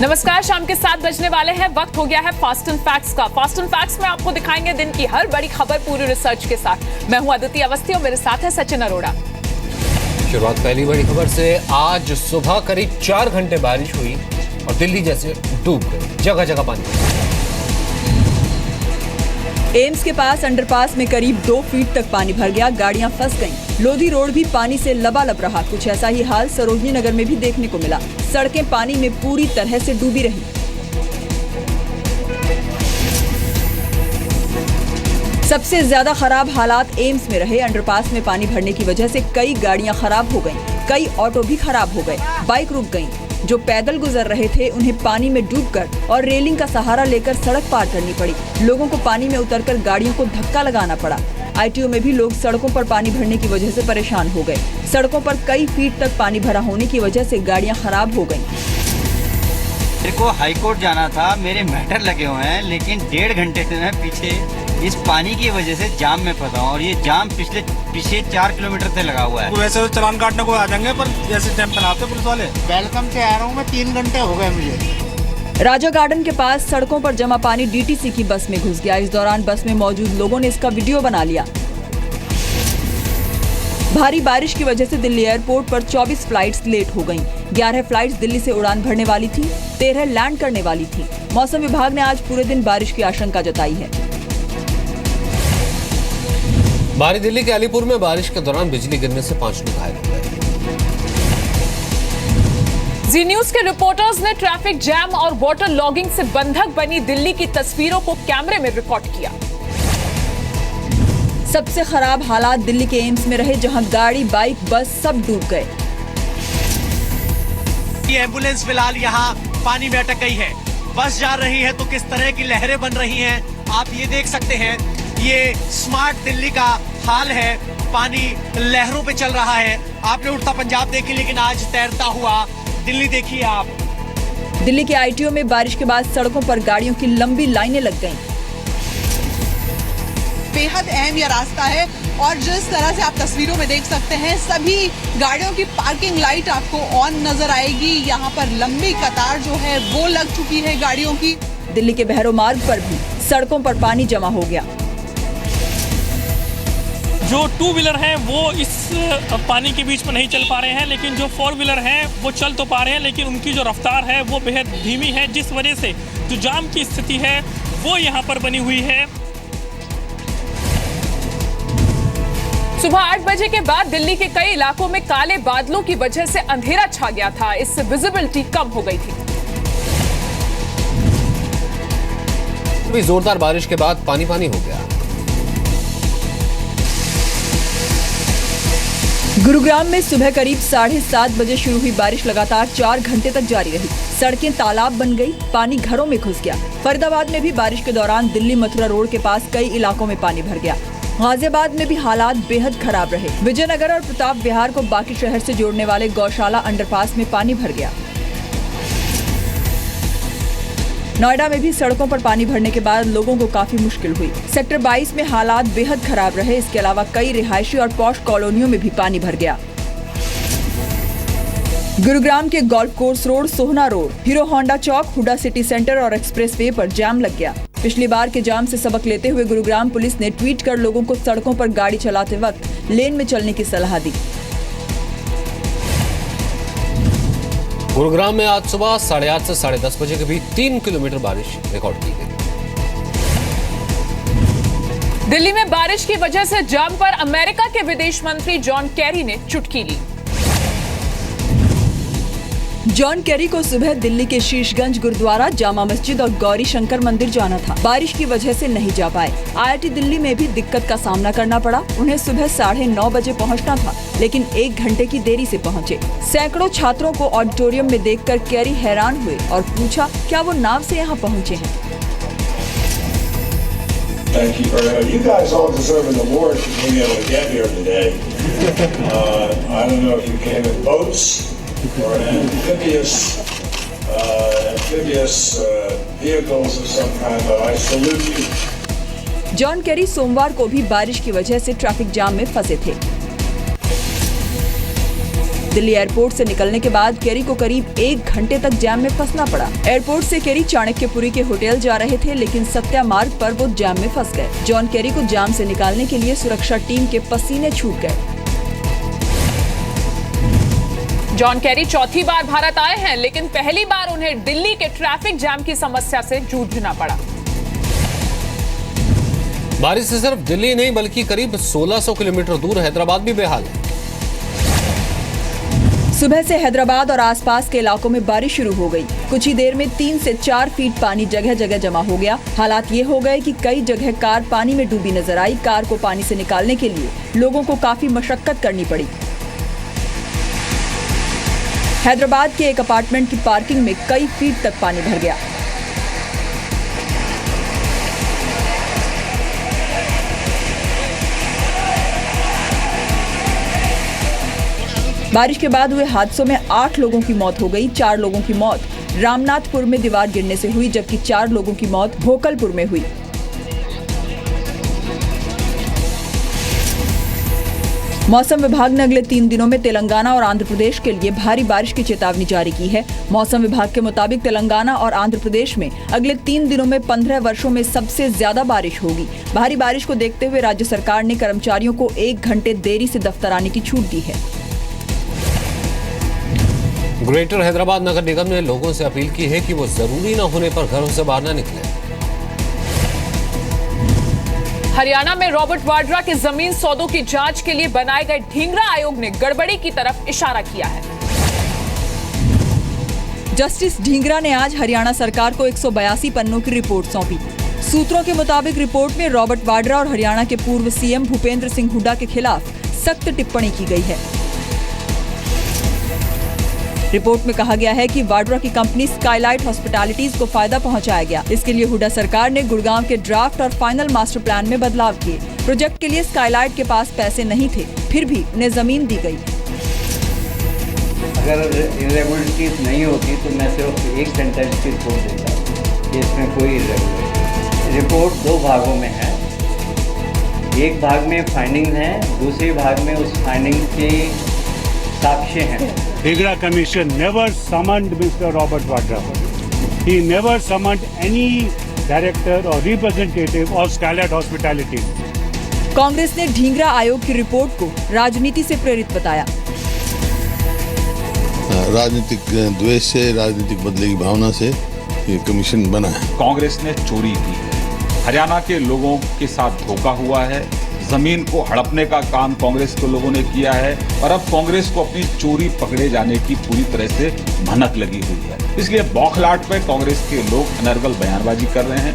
नमस्कार, शाम के 7 बजने वाले हैं। वक्त हो गया है फास्ट एंड फैक्ट्स का। फास्ट एंड फैक्ट्स में आपको दिखाएंगे दिन की हर बड़ी खबर पूरी रिसर्च के साथ। मैं हूं अदिति अवस्थी और मेरे साथ है सचिन अरोड़ा। शुरुआत पहली बड़ी खबर से। आज सुबह करीब 4 घंटे बारिश हुई और दिल्ली जैसे डूब गई, जगह जगह पानी। एम्स के पास अंडरपास में करीब 2 फीट तक पानी भर गया, गाड़ियां फंस गईं। लोधी रोड भी पानी से लबालब रहा। कुछ ऐसा ही हाल सरोजनी नगर में भी देखने को मिला। सड़कें पानी में पूरी तरह से डूबी रहीं। सबसे ज्यादा खराब हालात एम्स में रहे। अंडरपास में पानी भरने की वजह से कई गाड़ियां खराब हो गईं, कई ऑटो भी खराब हो गए, बाइक रुक गईं। जो पैदल गुजर रहे थे उन्हें पानी में डूबकर और रेलिंग का सहारा लेकर सड़क पार करनी पड़ी। लोगों को पानी में उतरकर गाड़ियों को धक्का लगाना पड़ा। आईटीओ में भी लोग सड़कों पर पानी भरने की वजह से परेशान हो गए। सड़कों पर कई फीट तक पानी भरा होने की वजह से गाड़ियां खराब हो गईं। मेरे को हाई कोर्ट जाना था, मेरे मैटर लगे हुए हैं, लेकिन 1.5 घंटे से मैं पीछे इस पानी की वजह से जाम में फंसा हूँ और ये जाम पीछे 4 किलोमीटर से लगा हुआ है। वैसे तो चालान काटने को आ जाएंगे, पर जैसे टाइम बनाते पुलिस वाले। वेलकम से आ रहा हूँ मैं, 3 घंटे हो गए मुझे। राजा गार्डन के पास सड़कों पर जमा पानी डीटीसी की बस में घुस गया। इस दौरान बस में मौजूद लोगों ने इसका वीडियो बना लिया। भारी बारिश की वजह से दिल्ली एयरपोर्ट पर 24 फ्लाइट्स लेट हो गईं। 11 फ्लाइट्स दिल्ली से उड़ान भरने वाली थी, 13 लैंड करने वाली थी। मौसम विभाग ने आज पूरे दिन बारिश की आशंका जताई है। बाहरी दिल्ली के अलीपुर में बारिश के दौरान बिजली गिरने से 5 लोग घायल हो गए। जी न्यूज के रिपोर्टर्स ने ट्रैफिक जैम और वाटर लॉगिंग से बंधक बनी दिल्ली की तस्वीरों को कैमरे में रिकॉर्ड किया। सबसे खराब हालात दिल्ली के एम्स में रहे, जहां गाड़ी, बाइक, बस सब डूब गए। ये एम्बुलेंस फिलहाल यहाँ पानी में अटक गई है। बस जा रही है तो किस तरह की लहरें बन रही हैं, आप ये देख सकते हैं। ये स्मार्ट दिल्ली का हाल है। पानी लहरों पे चल रहा है। आपने उड़ता पंजाब देखी, लेकिन आज तैरता हुआ दिल्ली देखिए आप। दिल्ली के आईटीओ में बारिश के बाद सड़कों पर गाड़ियों की लंबी लाइनें लग गईं। बेहद अहम यह रास्ता है और जिस तरह से आप तस्वीरों में देख सकते हैं, सभी गाड़ियों की पार्किंग लाइट आपको ऑन नजर आएगी। यहाँ पर लंबी कतार जो है वो लग चुकी है गाड़ियों की। दिल्ली के बहरो मार्ग पर भी सड़कों पर पानी जमा हो गया। जो 2 व्हीलर हैं वो इस पानी के बीच में नहीं चल पा रहे हैं, लेकिन जो 4 व्हीलर हैं वो चल तो पा रहे हैं, लेकिन उनकी जो रफ्तार है वो बेहद धीमी है, जिस वजह से जो जाम की स्थिति है वो यहाँ पर बनी हुई है। सुबह 8 बजे के बाद दिल्ली के कई इलाकों में काले बादलों की वजह से अंधेरा छा गया था। इससे विजिबिलिटी कम हो गई थी। अभी जोरदार बारिश के बाद पानी पानी हो गया। गुरुग्राम में सुबह करीब 7:30 बजे शुरू हुई बारिश लगातार 4 घंटे तक जारी रही। सड़कें तालाब बन गई, पानी घरों में घुस गया। फरीदाबाद में भी बारिश के दौरान दिल्ली मथुरा रोड के पास कई इलाकों में पानी भर गया। गाजियाबाद में भी हालात बेहद खराब रहे। विजयनगर और प्रताप विहार को बाकी शहर से जोड़ने वाले गौशाला अंडरपास में पानी भर गया। नोएडा में भी सड़कों पर पानी भरने के बाद लोगों को काफी मुश्किल हुई। सेक्टर 22 में हालात बेहद खराब रहे। इसके अलावा कई रिहायशी और पॉश कॉलोनियों में भी पानी भर गया। गुरुग्राम के गोल्फ कोर्स रोड, सोहना रोड, हीरो होंडा चौक, हुडा सिटी सेंटर और एक्सप्रेसवे पर जाम लग गया। पिछली बार के जाम से सबक लेते हुए गुरुग्राम पुलिस ने ट्वीट कर लोगों को सड़कों पर गाड़ी चलाते वक्त लेन में चलने की सलाह दी। गुरुग्राम में आज सुबह 8:30 से 10:30 बजे के बीच 3 किलोमीटर बारिश रिकॉर्ड की गई। दिल्ली में बारिश की वजह से जाम पर अमेरिका के विदेश मंत्री जॉन कैरी ने चुटकी ली। जॉन कैरी को सुबह दिल्ली के शीशगंज गुरुद्वारा, जामा मस्जिद और गौरी शंकर मंदिर जाना था। बारिश की वजह से नहीं जा पाए। आईआईटी दिल्ली में भी दिक्कत का सामना करना पड़ा। उन्हें सुबह 9:30 बजे पहुंचना था, लेकिन 1 घंटे की देरी से पहुंचे। सैकड़ों छात्रों को ऑडिटोरियम में देखकर कैरी हैरान हुए और पूछा क्या वो नाव से यहाँ पहुँचे हैं। You guys all deserve an award for being able to get here today. I don't know if you came in boats or amphibious vehicles of some kind, but I salute you. John Kerry सोमवार को भी बारिश की वजह से traffic jam में फंसे थे। दिल्ली एयरपोर्ट से निकलने के बाद केरी को करीब 1 घंटे तक जाम में फंसना पड़ा। एयरपोर्ट से केरी चाणक्यपुरी के होटल जा रहे थे, लेकिन सत्या मार्ग पर वो जाम में फंस गए। जॉन केरी को जाम से निकालने के लिए सुरक्षा टीम के पसीने छूट गए। जॉन केरी चौथी बार भारत आए हैं, लेकिन पहली बार उन्हें दिल्ली के ट्रैफिक जाम की समस्या से जूझना पड़ा। बारिश से सिर्फ दिल्ली नहीं बल्कि करीब 1600 किलोमीटर दूर हैदराबाद भी बेहाल है। सुबह से हैदराबाद और आसपास के इलाकों में बारिश शुरू हो गई। कुछ ही देर में 3 से 4 फीट पानी जगह जगह जमा हो गया। हालात ये हो गए कि कई जगह कार पानी में डूबी नजर आई। कार को पानी से निकालने के लिए लोगों को काफी मशक्कत करनी पड़ी। हैदराबाद के एक अपार्टमेंट की पार्किंग में कई फीट तक पानी भर गया। बारिश के बाद हुए हादसों में 8 लोगों की मौत हो गई। 4 लोगों की मौत रामनाथपुर में दीवार गिरने से हुई, जबकि 4 लोगों की मौत भोकलपुर में हुई। मौसम विभाग ने अगले 3 दिनों में तेलंगाना और आंध्र प्रदेश के लिए भारी बारिश की चेतावनी जारी की है। मौसम विभाग के मुताबिक तेलंगाना और आंध्र प्रदेश में अगले 3 दिनों में 15 वर्षों में सबसे ज्यादा बारिश होगी। भारी बारिश को देखते हुए राज्य सरकार ने कर्मचारियों को 1 घंटे देरी से दफ्तर आने की छूट दी है। ग्रेटर हैदराबाद नगर निगम ने लोगों से अपील की है कि वो जरूरी न होने पर घरों से बाहर न निकलें। हरियाणा में रॉबर्ट वाड्रा के जमीन सौदों की जांच के लिए बनाए गए ढींगरा आयोग ने गड़बड़ी की तरफ इशारा किया है। जस्टिस ढींगरा ने आज हरियाणा सरकार को 182 पन्नों की रिपोर्ट सौंपी। सूत्रों के मुताबिक रिपोर्ट में रॉबर्ट वाड्रा और हरियाणा के पूर्व सीएम भूपेंद्र सिंह हुड्डा के खिलाफ सख्त टिप्पणी की गई है। रिपोर्ट में कहा गया है कि वाड्रा की कंपनी स्काईलाइट हॉस्पिटैलिटीज को फायदा पहुंचाया गया। इसके लिए हुड्डा सरकार ने गुड़गांव के ड्राफ्ट और फाइनल मास्टर प्लान में बदलाव किए। प्रोजेक्ट के लिए स्काईलाइट के पास पैसे नहीं थे, फिर भी उन्हें जमीन दी गई। अगर इरेगुलरिटीज नहीं होती तो मैं सिर्फ एक सेंटेंस की रिपोर्ट देता कि इसमें कोई इरेगुलरिटी। रिपोर्ट 2 भागों में है। एक भाग में फाइंडिंग है, दूसरे भाग में उस फाइंडिंग के साक्ष्य हैं। Dhigra Commission never summoned Mr. Robert Vadra. He never summoned any director or representative of Skylight Hospitality. Congress ने ढींगरा आयोग की रिपोर्ट को राजनीति से प्रेरित बताया। राजनीतिक द्वेष से, राजनीतिक बदले की भावना से ये कमीशन बना है। कांग्रेस ने चोरी की है, हरियाणा के लोगों के साथ धोखा हुआ है, जमीन को हड़पने का काम कांग्रेस के लोगों ने किया है और अब कांग्रेस को अपनी चोरी पकड़े जाने की पूरी तरह से भनक लगी हुई है। इसलिए बौखलाहट पे कांग्रेस के लोग अनर्गल बयानबाजी कर रहे हैं।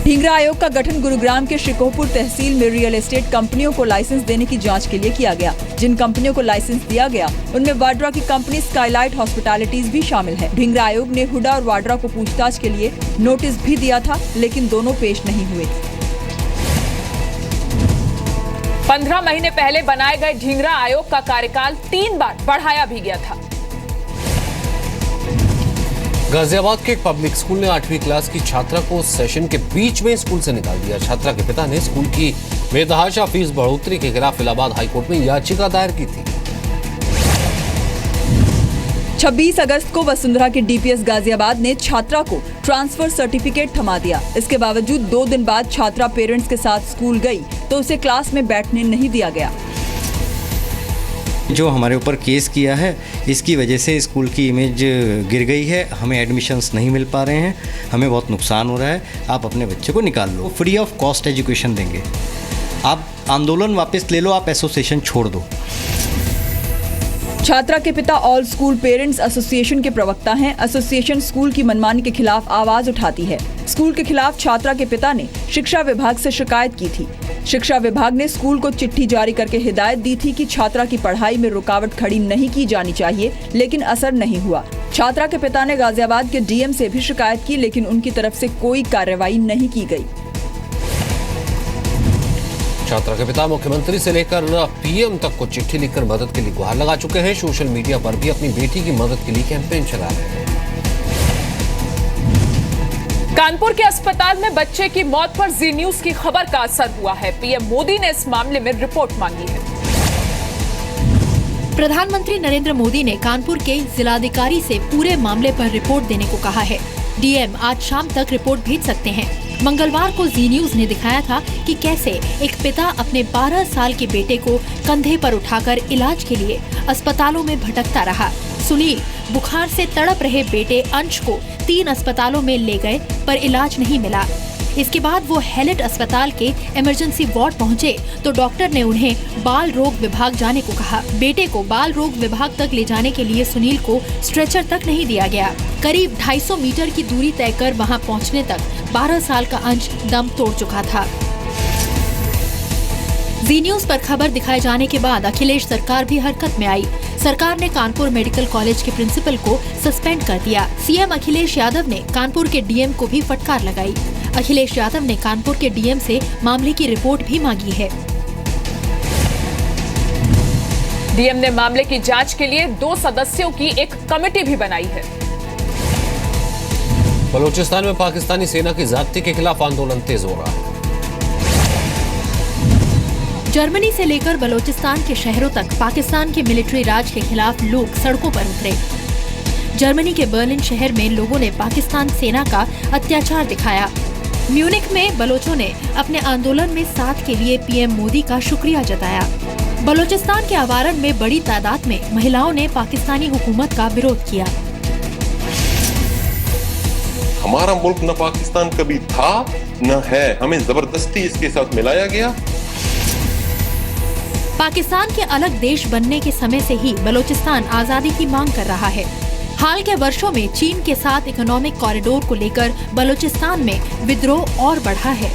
ढींगरा आयोग का गठन गुरुग्राम के शिकोहपुर तहसील में रियल एस्टेट कंपनियों को लाइसेंस देने की जांच के लिए किया गया। जिन कंपनियों को लाइसेंस दिया गया उनमें वाड्रा की कंपनी स्काईलाइट हॉस्पिटैलिटीज भी शामिल है। ढींगरा आयोग ने हुड्डा और वाड्रा को पूछताछ के लिए नोटिस भी दिया था, लेकिन दोनों पेश नहीं हुए। 15 महीने पहले बनाए गए ढींगरा आयोग का कार्यकाल 3 बार बढ़ाया भी गया था। गाजियाबाद के एक पब्लिक स्कूल ने 8वीं क्लास की छात्रा को सेशन के बीच में स्कूल से निकाल दिया। छात्रा के पिता ने स्कूल की बेतहाशा फीस बढ़ोतरी के खिलाफ इलाहाबाद हाईकोर्ट में याचिका दायर की थी। 26 अगस्त को वसुंधरा के डीपीएस गाजियाबाद ने छात्रा को ट्रांसफर सर्टिफिकेट थमा दिया। इसके बावजूद 2 दिन बाद छात्रा पेरेंट्स के साथ स्कूल गई तो उसे क्लास में बैठने नहीं दिया गया। जो हमारे ऊपर केस किया है, इसकी वजह से स्कूल की इमेज गिर गई है। हमें एडमिशन्स नहीं मिल पा रहे हैं, हमें बहुत नुकसान हो रहा है। आप अपने बच्चे को निकाल लो, फ्री ऑफ कॉस्ट एजुकेशन देंगे। आप आंदोलन वापस ले लो, आप एसोसिएशन छोड़ दो। छात्रा के पिता ऑल स्कूल पेरेंट्स एसोसिएशन के प्रवक्ता हैं। एसोसिएशन स्कूल की मनमानी के खिलाफ आवाज उठाती है। स्कूल के खिलाफ छात्रा के पिता ने शिक्षा विभाग से शिकायत की थी। शिक्षा विभाग ने स्कूल को चिट्ठी जारी करके हिदायत दी थी कि छात्रा की पढ़ाई में रुकावट खड़ी नहीं की जानी चाहिए, लेकिन असर नहीं हुआ। छात्रा के पिता ने गाजियाबाद के डीएम से भी शिकायत की, लेकिन उनकी तरफ से कोई कार्रवाई नहीं की गई। छात्रा के पिता मुख्यमंत्री से लेकर पीएम तक को चिट्ठी लिखकर मदद के लिए गुहार लगा चुके हैं। सोशल मीडिया पर भी अपनी बेटी की मदद के लिए कैंपेन चला रहे हैं। कानपुर के अस्पताल में बच्चे की मौत पर जी न्यूज की खबर का असर हुआ है। पीएम मोदी ने इस मामले में रिपोर्ट मांगी है। प्रधानमंत्री नरेंद्र मोदी ने कानपुर के जिलाधिकारी से पूरे मामले पर रिपोर्ट देने को कहा है। डीएम आज शाम तक रिपोर्ट भेज सकते हैं। मंगलवार को जी न्यूज ने दिखाया था कि कैसे एक पिता अपने 12 साल के बेटे को कंधे पर उठाकर इलाज के लिए अस्पतालों में भटकता रहा। सुनील बुखार से तड़प रहे बेटे अंश को 3 अस्पतालों में ले गए पर इलाज नहीं मिला। इसके बाद वो हैलेट अस्पताल के इमरजेंसी वार्ड पहुंचे तो डॉक्टर ने उन्हें बाल रोग विभाग जाने को कहा। बेटे को बाल रोग विभाग तक ले जाने के लिए सुनील को स्ट्रेचर तक नहीं दिया गया। करीब 250 मीटर की दूरी तय कर वहां पहुंचने तक 12 साल का अंश दम तोड़ चुका था। जी न्यूज पर खबर दिखाए जाने के बाद अखिलेश सरकार भी हरकत में आई। सरकार ने कानपुर मेडिकल कॉलेज के प्रिंसिपल को सस्पेंड कर दिया। सीएम अखिलेश यादव ने कानपुर के डीएम को भी फटकार लगाई। अखिलेश यादव ने कानपुर के डीएम से मामले की रिपोर्ट भी मांगी है। डीएम ने मामले की जांच के लिए 2 सदस्यों की एक कमेटी भी बनाई है। बलूचिस्तान में पाकिस्तानी सेना की ज्यादती के खिलाफ आंदोलन तेज हो रहा है। जर्मनी से लेकर बलूचिस्तान के शहरों तक पाकिस्तान के मिलिट्री राज के खिलाफ लोग सड़कों पर उतरे। जर्मनी के बर्लिन शहर में लोगों ने पाकिस्तान सेना का अत्याचार दिखाया। म्यूनिख में बलोचों ने अपने आंदोलन में साथ के लिए पीएम मोदी का शुक्रिया जताया। बलूचिस्तान के आवारण में बड़ी तादाद में महिलाओं ने पाकिस्तानी हुकूमत का विरोध किया। हमारा मुल्क न पाकिस्तान कभी था न है, हमें जबरदस्ती इसके साथ मिलाया गया। पाकिस्तान के अलग देश बनने के समय से ही बलूचिस्तान आजादी की मांग कर रहा है। हाल के वर्षों में चीन के साथ इकोनॉमिक कॉरिडोर को लेकर बलूचिस्तान में विद्रोह और बढ़ा है।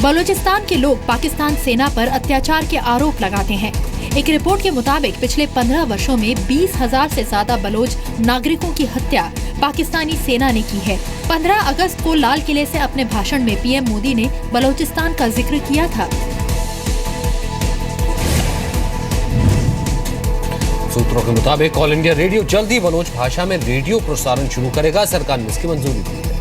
बलूचिस्तान के लोग पाकिस्तान सेना पर अत्याचार के आरोप लगाते हैं। एक रिपोर्ट के मुताबिक पिछले 15 वर्षों में 20,000 से ज्यादा बलोच नागरिकों की हत्या पाकिस्तानी सेना ने की है। 15 अगस्त को लाल किले से अपने भाषण में पीएम मोदी ने बलूचिस्तान का जिक्र किया था। सूत्रों के मुताबिक ऑल इंडिया रेडियो जल्द ही बलोच भाषा में रेडियो प्रसारण शुरू करेगा। सरकार ने इसकी मंजूरी दी है।